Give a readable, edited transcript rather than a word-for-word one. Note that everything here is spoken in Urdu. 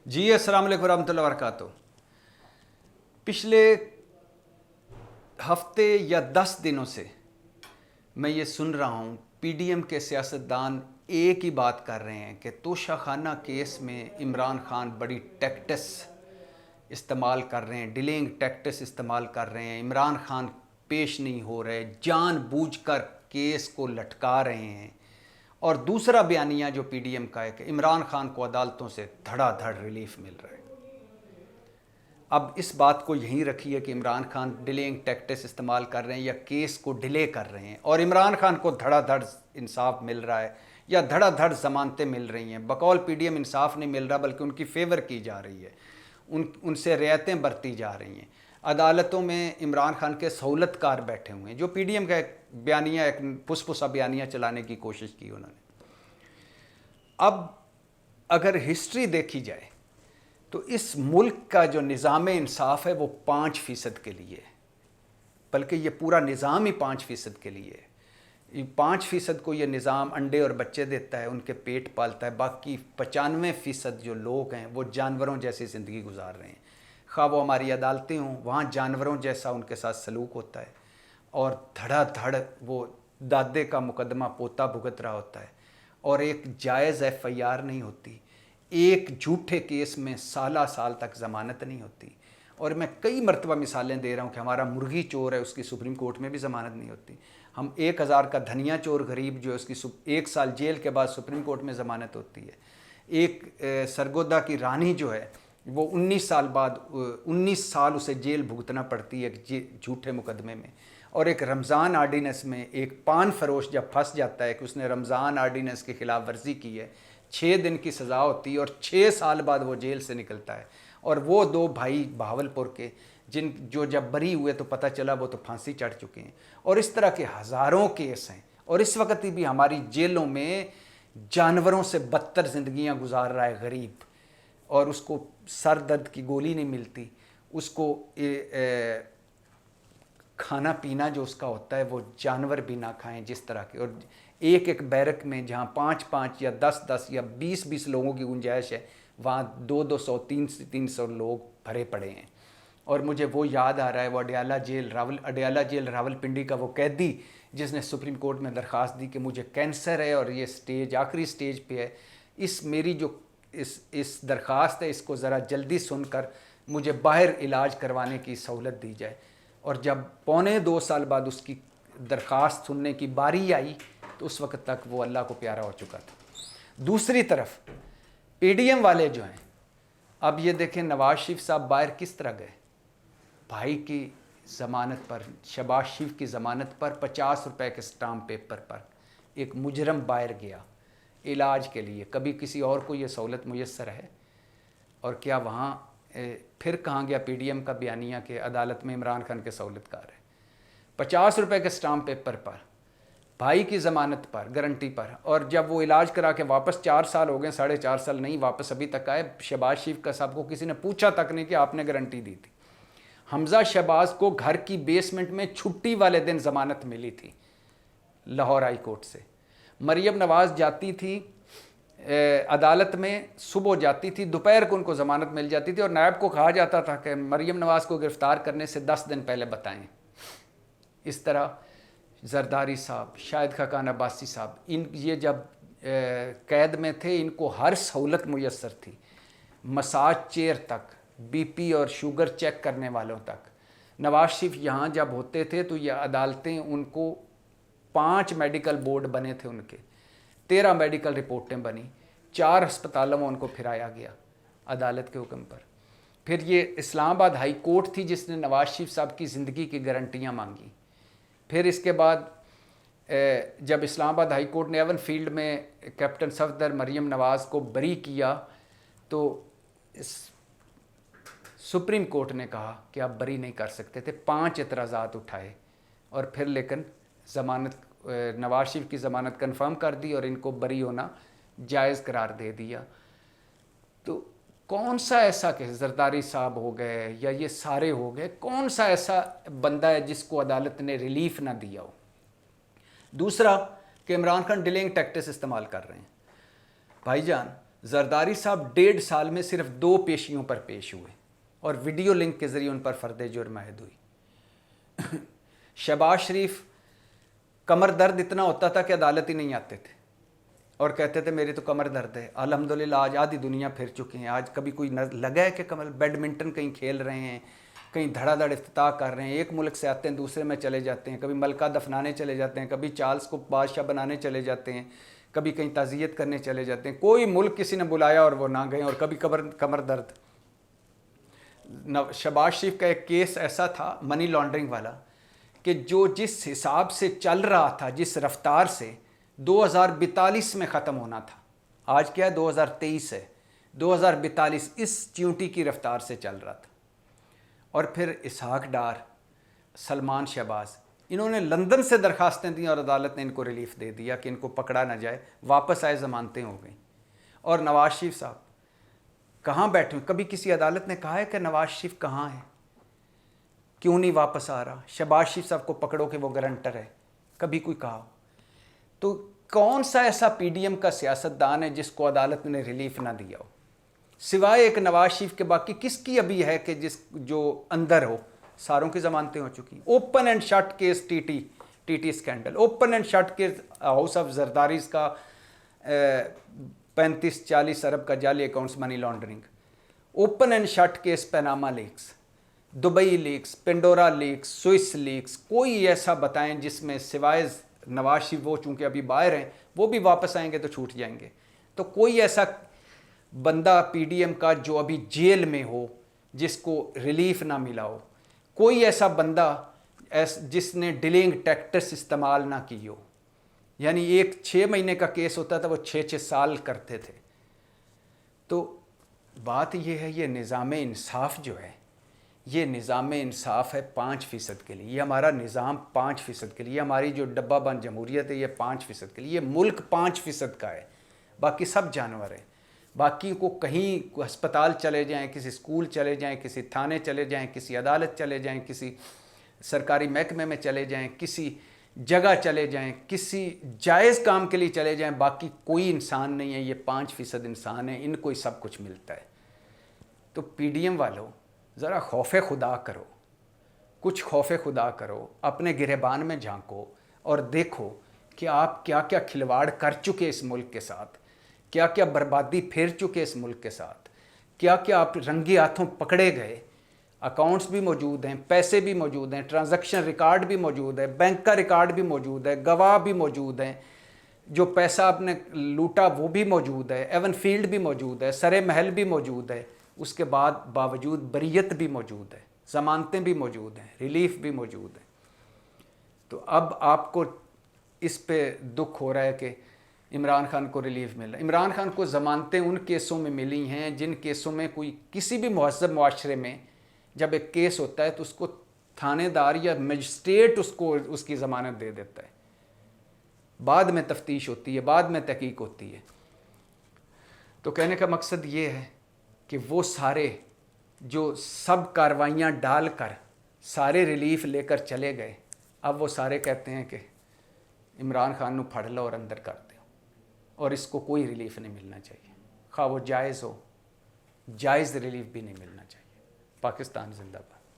جی السلام علیکم ورحمۃ اللہ وبرکاتہ۔ پچھلے ہفتے یا 10 دنوں سے میں یہ سن رہا ہوں پی ڈی ایم کے سیاستدان ایک ہی بات کر رہے ہیں کہ توشہ خانہ کیس میں عمران خان بڑی ٹیکٹس استعمال کر رہے ہیں، ڈیلنگ ٹیکٹس استعمال کر رہے ہیں، عمران خان پیش نہیں ہو رہے، جان بوجھ کر کیس کو لٹکا رہے ہیں۔ اور دوسرا بیانیہ جو پی ڈی ایم کا ہے کہ عمران خان کو عدالتوں سے دھڑا دھڑ ریلیف مل رہا ہے۔ اب اس بات کو یہیں رکھیے کہ عمران خان ڈیلنگ ٹیکٹس استعمال کر رہے ہیں یا کیس کو ڈیلے کر رہے ہیں، اور عمران خان کو دھڑا دھڑ انصاف مل رہا ہے یا دھڑا دھڑ ضمانتیں مل رہی ہیں۔ بقول پی ڈی ایم انصاف نہیں مل رہا بلکہ ان کی فیور کی جا رہی ہے، ان سے رعایتیں برتی جا رہی ہیں۔ عدالتوں میں عمران خان کے سہولت کار بیٹھے ہوئے ہیں، جو پی ڈی ایم کا ایک بیانیہ، ایک پسا بیانیہ چلانے کی کوشش کی انہوں نے۔ اب اگر ہسٹری دیکھی جائے تو اس ملک کا جو نظام انصاف ہے وہ 5% کے لیے ہے، بلکہ یہ پورا نظام ہی 5% کے لیے ہے۔ 5% کو یہ نظام انڈے اور بچے دیتا ہے، ان کے پیٹ پالتا ہے، باقی 95% جو لوگ ہیں وہ جانوروں جیسی زندگی گزار رہے ہیں۔ خواہ وہ ہماری عدالتیں ہوں، وہاں جانوروں جیسا ان کے ساتھ سلوک ہوتا ہے، اور دھڑا دھڑ وہ دادے کا مقدمہ پوتا بھگت رہا ہوتا ہے، اور ایک جائز ایف آئی آر نہیں ہوتی، ایک جھوٹے کیس میں سالہ سال تک ضمانت نہیں ہوتی۔ اور میں کئی مرتبہ مثالیں دے رہا ہوں کہ ہمارا مرغی چور ہے، اس کی سپریم کورٹ میں بھی ضمانت نہیں ہوتی۔ ہم 1000 کا دھنیا چور غریب جو ہے، اس کی 1 سال جیل کے بعد سپریم کورٹ میں ضمانت ہوتی ہے۔ ایک سرگودا کی رانی جو ہے وہ 19 سال بعد 19 سال اسے جیل بھگتنا پڑتی ہے ایک جھوٹے مقدمے میں۔ اور ایک رمضان آرڈیننس میں ایک پان فروش جب پھنس جاتا ہے کہ اس نے رمضان آرڈیننس کی خلاف ورزی کی ہے، 6 دن کی سزا ہوتی ہے اور 6 سال بعد وہ جیل سے نکلتا ہے۔ اور وہ 2 بھائی بہاولپور کے جو جب بری ہوئے تو پتہ چلا وہ تو پھانسی چڑھ چکے ہیں۔ اور اس طرح کے ہزاروں کیس ہیں، اور اس وقت بھی ہماری جیلوں میں جانوروں سے بدتر زندگیاں گزار رہا ہے غریب، اور اس کو سر درد کی گولی نہیں ملتی، اس کو کھانا پینا جو اس کا ہوتا ہے وہ جانور بھی نہ کھائیں جس طرح کے۔ اور ایک بیرک میں جہاں 5 یا 10 یا 20 لوگوں کی گنجائش ہے، وہاں 200 300 لوگ بھرے پڑے ہیں۔ اور مجھے وہ یاد آ رہا ہے، وہ اڈیالہ جیل راولپنڈی کا وہ قیدی جس نے سپریم کورٹ میں درخواست دی کہ مجھے کینسر ہے اور یہ آخری سٹیج پہ ہے، میری جو اس درخواست ہے اس کو ذرا جلدی سن کر مجھے باہر علاج کروانے کی سہولت دی جائے۔ اور جب 1.25 سال بعد اس کی درخواست سننے کی باری آئی تو اس وقت تک وہ اللہ کو پیارا ہو چکا تھا۔ دوسری طرف پی ڈی ایم والے جو ہیں، اب یہ دیکھیں نواز شریف صاحب باہر کس طرح گئے، بھائی کی ضمانت پر، شہباز شریف کی ضمانت پر 50 روپے کے سٹامپ پیپر پر ایک مجرم باہر گیا علاج کے لیے۔ کبھی کسی اور کو یہ سہولت میسر ہے؟ اور کیا وہاں پھر کہاں گیا پی ڈی ایم کا بیانیہ کہ عدالت میں عمران خان کے سہولت کار ہے؟ 50 روپے کے سٹامپ پیپر پر، بھائی کی ضمانت پر، گارنٹی پر، اور جب وہ علاج کرا کے واپس 4 سال ہو گئے، 4.5 سال نہیں واپس ابھی تک آئے، شہباز شریف کا صاحب کو کسی نے پوچھا تک نہیں کہ آپ نے گارنٹی دی تھی۔ حمزہ شہباز کو گھر کی بیسمنٹ میں چھٹی والے دن ضمانت ملی تھی لاہور ہائی کورٹ سے۔ مریم نواز جاتی تھی عدالت میں، صبح جاتی تھی، دوپہر کو ان کو ضمانت مل جاتی تھی، اور نائب کو کہا جاتا تھا کہ مریم نواز کو گرفتار کرنے سے 10 دن پہلے بتائیں۔ اس طرح زرداری صاحب، شاہد خاقان عباسی صاحب، یہ جب قید میں تھے ان کو ہر سہولت میسر تھی، مساج چیئر تک، بی پی اور شوگر چیک کرنے والوں تک۔ نواز شریف یہاں جب ہوتے تھے تو یہ عدالتیں ان کو 5 میڈیکل بورڈ بنے تھے، ان کے 13 میڈیکل رپورٹیں بنی، 4 ہسپتالوں میں ان کو پھرایا گیا عدالت کے حکم پر۔ پھر یہ اسلام آباد ہائی کورٹ تھی جس نے نواز شریف صاحب کی زندگی کی گارنٹیاں مانگی۔ پھر اس کے بعد جب اسلام آباد ہائی کورٹ نے ایون فیلڈ میں کیپٹن صفدر مریم نواز کو بری کیا تو سپریم کورٹ نے کہا کہ آپ بری نہیں کر سکتے تھے، 5 اعتراضات اٹھائے، اور پھر لیکن نواز شریف کی ضمانت کنفرم کر دی اور ان کو بری ہونا جائز قرار دے دیا۔ تو کون سا ایسا کہ زرداری صاحب ہو گئے یا یہ سارے ہو گئے، کون سا ایسا بندہ ہے جس کو عدالت نے ریلیف نہ دیا ہو؟ دوسرا کہ عمران خان ڈیلنگ ٹیکٹس استعمال کر رہے ہیں۔ بھائی جان، زرداری صاحب 1.5 سال میں صرف 2 پیشیوں پر پیش ہوئے اور ویڈیو لنک کے ذریعے ان پر فرد جرم عائد ہوئی۔ شہباز شریف کمر درد اتنا ہوتا تھا کہ عدالت ہی نہیں آتے تھے اور کہتے تھے میری تو کمر درد ہے۔ الحمدللہ آج آدھی دنیا پھر چکے ہیں۔ آج کبھی کوئی لگا ہے کہ کمر بیڈمنٹن کہیں کھیل رہے ہیں، کہیں دھڑا دھڑ افتتاح کر رہے ہیں، ایک ملک سے آتے ہیں دوسرے میں چلے جاتے ہیں، کبھی ملکہ دفنانے چلے جاتے ہیں، کبھی چارلس کو بادشاہ بنانے چلے جاتے ہیں، کبھی کہیں تعزیت کرنے چلے جاتے ہیں، کوئی ملک کسی نے بلایا اور وہ نہ گئے، اور کبھی کمر درد۔ شہباز شریف کا ایک کیس ایسا تھا منی لانڈرنگ والا کہ جو جس حساب سے چل رہا تھا، جس رفتار سے 2042 میں ختم ہونا تھا، آج کیا ہے 2023 ہے، 2042 اس چیونٹی کی رفتار سے چل رہا تھا۔ اور پھر اسحاق ڈار، سلمان شہباز، انہوں نے لندن سے درخواستیں دیں اور عدالت نے ان کو ریلیف دے دیا کہ ان کو پکڑا نہ جائے، واپس آئے، ضمانتیں ہو گئیں۔ اور نواز شریف صاحب کہاں بیٹھے ہیں؟ کبھی کسی عدالت نے کہا ہے کہ نواز شریف کہاں ہے، کیوں نہیں واپس آ رہا؟ شہباز شریف صاحب کو پکڑو کہ وہ گارنٹر ہے، کبھی کوئی کہا ہو؟ تو کون سا ایسا پی ڈی ایم کا سیاستدان ہے جس کو عدالت نے ریلیف نہ دیا ہو؟ سوائے ایک نواز شریف کے باقی کس کی ابھی ہے کہ جو اندر ہو؟ ساروں کی ضمانتیں ہو چکی۔ Open and shut case T T scandal, open and shut case house of زرداریز کا 35-40 ارب کا جعلی accounts money laundering, open and shut case Panama leaks, Dubai leaks, Pandora leaks, Swiss leaks, کوئی ایسا بتائیں جس میں سوائے نواز شریف، وہ چونکہ ابھی باہر ہیں، وہ بھی واپس آئیں گے تو چھوٹ جائیں گے، تو کوئی ایسا بندہ پی ڈی ایم کا جو ابھی جیل میں ہو جس کو ریلیف نہ ملا ہو، کوئی ایسا بندہ جس نے ڈیلنگ ٹیکٹس استعمال نہ کی ہو، یعنی ایک 6 مہینے کا کیس ہوتا تھا وہ 6 سال کرتے تھے۔ تو بات یہ ہے، یہ نظام انصاف جو ہے، یہ نظام انصاف ہے 5% کے لیے، یہ ہمارا نظام 5% کے لیے، ہماری جو ڈبہ بند جمہوریت ہے یہ 5% کے لیے، یہ ملک 5% کا ہے، باقی سب جانور ہیں۔ باقی کو کہیں ہسپتال چلے جائیں، کسی اسکول چلے جائیں، کسی تھانے چلے جائیں، کسی عدالت چلے جائیں، کسی سرکاری محکمے میں چلے جائیں، کسی جگہ چلے جائیں، کسی جائز کام کے لیے چلے جائیں، باقی کوئی انسان نہیں ہے، یہ 5% انسان ہیں، ان کو ہی سب کچھ ملتا ہے۔ تو پی ڈی ایم والوں ذرا خوف خدا کرو، کچھ خوف خدا کرو، اپنے گریبان میں جھانکو اور دیکھو کہ آپ کیا کیا کھلواڑ کر چکے اس ملک کے ساتھ، کیا کیا بربادی پھیر چکے اس ملک کے ساتھ، کیا کیا آپ رنگی ہاتھوں پکڑے گئے۔ اکاؤنٹس بھی موجود ہیں، پیسے بھی موجود ہیں، ٹرانزیکشن ریکارڈ بھی موجود ہے، بینک کا ریکارڈ بھی موجود ہے، گواہ بھی موجود ہیں، جو پیسہ آپ نے لوٹا وہ بھی موجود ہے، ایون فیلڈ بھی موجود ہے، سرے محل بھی موجود ہے، اس کے بعد باوجود بریت بھی موجود ہے، ضمانتیں بھی موجود ہیں، ریلیف بھی موجود ہے۔ تو اب آپ کو اس پہ دکھ ہو رہا ہے کہ عمران خان کو ریلیف مل رہا ہے۔ عمران خان کو ضمانتیں ان کیسوں میں ملی ہیں جن کیسوں میں کوئی کسی بھی مہذب معاشرے میں جب ایک کیس ہوتا ہے تو اس کو تھانے دار یا مجسٹریٹ اس کی ضمانت دے دیتا ہے، بعد میں تفتیش ہوتی ہے، بعد میں تحقیق ہوتی ہے۔ تو کہنے کا مقصد یہ ہے کہ وہ سارے جو سب کاروائیاں ڈال کر سارے ریلیف لے کر چلے گئے، اب وہ سارے کہتے ہیں کہ عمران خان نو پھڑ لو اور اندر کر دو، اور اس کو کوئی ریلیف نہیں ملنا چاہیے، خواہ وہ جائز ہو، جائز ریلیف بھی نہیں ملنا چاہیے۔ پاکستان زندہ باد۔